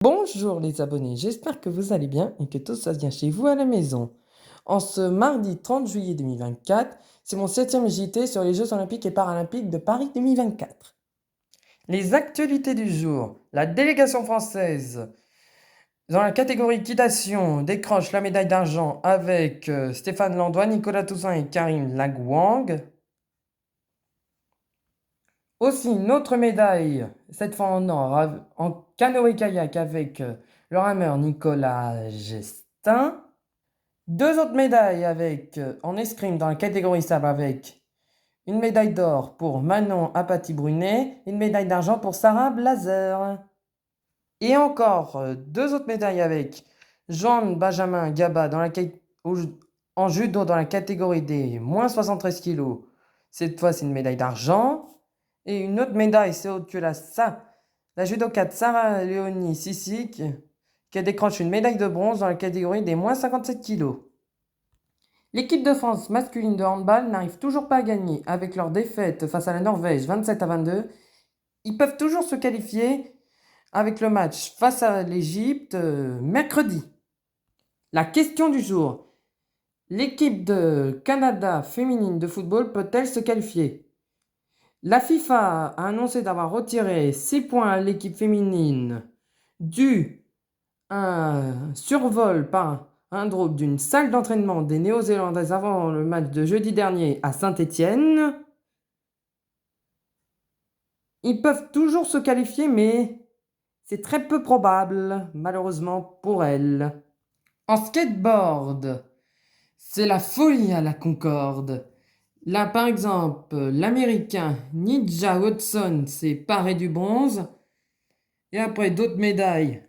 Bonjour les abonnés, j'espère que vous allez bien et que tout se passe bien chez vous à la maison. En ce mardi 30 juillet 2024, c'est mon 7e JT sur les Jeux Olympiques et Paralympiques de Paris 2024. Les actualités du jour. La délégation française dans la catégorie équitation décroche la médaille d'argent avec Stéphane Landois, Nicolas Toussaint et Karim Lagouang. Aussi une autre médaille, cette fois en or, en canoë-kayak avec le rameur Nicolas Gestin. Deux autres médailles en escrime dans la catégorie sable avec une médaille d'or pour Manon Apathy-Brunet et une médaille d'argent pour Sarah Blazer. Et encore deux autres médailles avec Jean-Benjamin Gaba en judo dans la catégorie des moins 73 kg. Cette fois, c'est une médaille d'argent. Et une autre médaille, c'est autre que la judokate Sarah Léonie Sissik qui décroche une médaille de bronze dans la catégorie des moins 57 kg. L'équipe de France masculine de handball n'arrive toujours pas à gagner avec leur défaite face à la Norvège 27-22. Ils peuvent toujours se qualifier avec le match face à l'Égypte mercredi. La question du jour. L'équipe de Canada féminine de football peut-elle se qualifier? La FIFA a annoncé d'avoir retiré 6 points à l'équipe féminine dû à un survol par un drone d'une salle d'entraînement des Néo-Zélandaises avant le match de jeudi dernier à Saint-Étienne. Ils peuvent toujours se qualifier, mais c'est très peu probable, malheureusement pour elles. En skateboard, c'est la folie à la Concorde. Là, par exemple, l'Américain Ninja Hudson s'est paré du bronze. Et après, d'autres médailles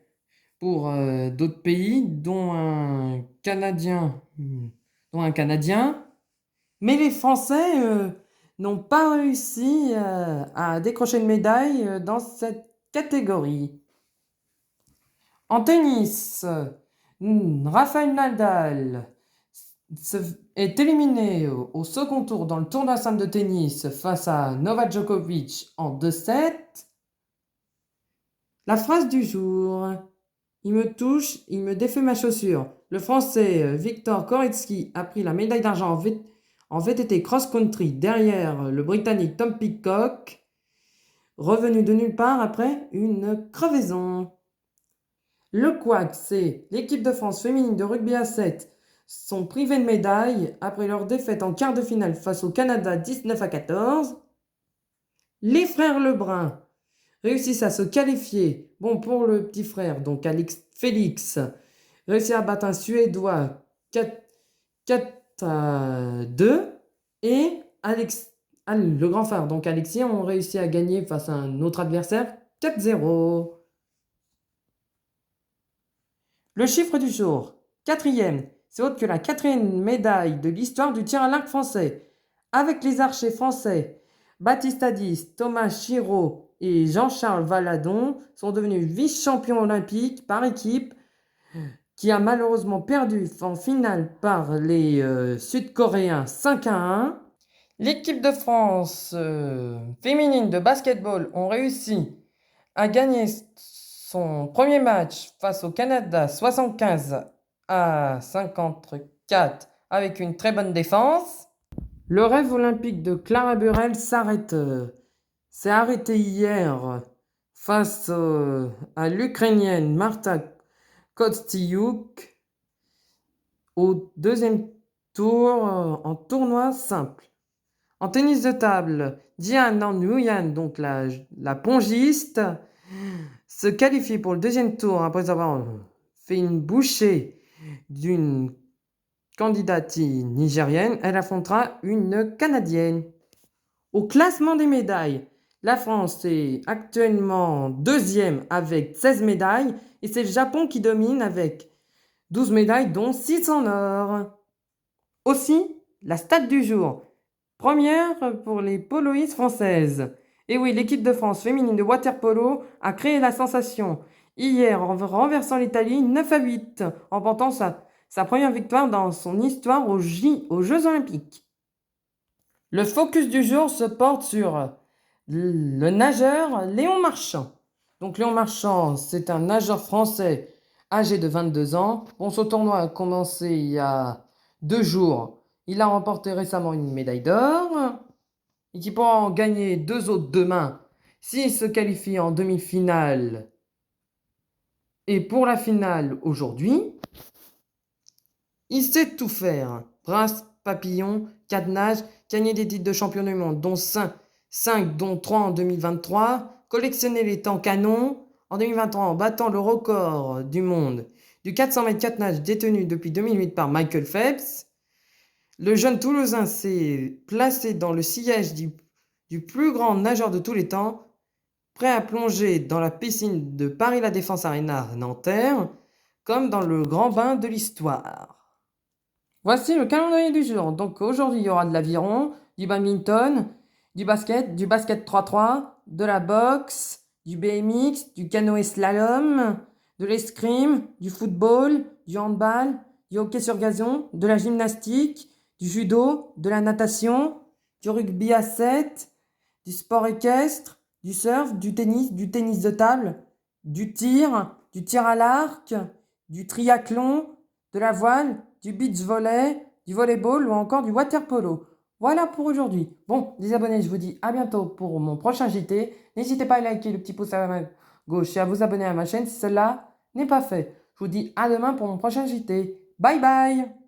pour d'autres pays, dont un Canadien. Mais les Français n'ont pas réussi à décrocher une médaille dans cette catégorie. En tennis, Rafael Nadal est éliminé au second tour dans le tournoi simple de tennis face à Novak Djokovic en 2-7. La phrase du jour. Il me touche, il me défait ma chaussure. Le Français Viktor Koretsky a pris la médaille d'argent en VTT cross-country derrière le Britannique Tom Pidcock, revenu de nulle part après une crevaison. Le couac, c'est l'équipe de France féminine de rugby à 7 sont privés de médaille après leur défaite en quart de finale face au Canada 19-14. Les frères Lebrun réussissent à se qualifier. Bon, pour le petit frère, donc Félix, réussit à battre un Suédois 4-2. Et le grand frère, donc Alexis, ont réussi à gagner face à un autre adversaire 4-0. Le chiffre du jour, 4e, c'est autre que la 4e médaille de l'histoire du tir à l'arc français. Avec les archers français, Baptiste Hadis, Thomas Chiraud et Jean-Charles Valadon sont devenus vice-champions olympiques par équipe, qui a malheureusement perdu en finale par les Sud-Coréens 5-1. L'équipe de France féminine de basketball ont réussi à gagner son premier match face au Canada 75-54 avec une très bonne défense. Le rêve olympique de Clara Burel s'est arrêté hier face à l'Ukrainienne Marta Kostyuk au deuxième tour en tournoi simple. En tennis de table, Jian Nguyen, donc la pongiste, se qualifie pour le deuxième tour après avoir fait une bouchée d'une candidate nigérienne. Elle affrontera une Canadienne. Au classement des médailles, la France est actuellement deuxième avec 16 médailles et c'est le Japon qui domine avec 12 médailles dont 6 en or. Aussi, la stat du jour. Première pour les poloistes françaises. Et oui, l'équipe de France féminine de water-polo a créé la sensation hier en renversant l'Italie 9-8, remportant sa première victoire dans son histoire aux Jeux Olympiques. Le focus du jour se porte sur le nageur Léon Marchand. Donc Léon Marchand, c'est un nageur français âgé de 22 ans. Bon, ce tournoi a commencé il y a 2 jours. Il a remporté récemment une médaille d'or et qui pourra en gagner 2 autres demain s'il se qualifie en demi-finale. Et pour la finale aujourd'hui, il sait tout faire. Brasse, papillon, cadenage, gagner des titres de champion du monde, dont 5 dont 3 en 2023, collectionner les temps canons en 2023 en battant le record du monde du 400 mètres catenage détenu depuis 2008 par Michael Phelps. Le jeune Toulousain s'est placé dans le sillage du plus grand nageur de tous les temps, prêt à plonger dans la piscine de Paris La Défense Arena Nanterre, comme dans le grand bain de l'histoire. Voici le calendrier du jour. Donc aujourd'hui, il y aura de l'aviron, du badminton, du basket 3-3, de la boxe, du BMX, du canoë slalom, de l'escrime, du football, du handball, du hockey sur gazon, de la gymnastique, du judo, de la natation, du rugby à 7, du sport équestre, du surf, du tennis de table, du tir à l'arc, du triathlon, de la voile, du beach volley, du volleyball ou encore du water polo. Voilà pour aujourd'hui. Bon, les abonnés, je vous dis à bientôt pour mon prochain JT. N'hésitez pas à liker le petit pouce à la gauche et à vous abonner à ma chaîne si cela n'est pas fait. Je vous dis à demain pour mon prochain JT. Bye bye!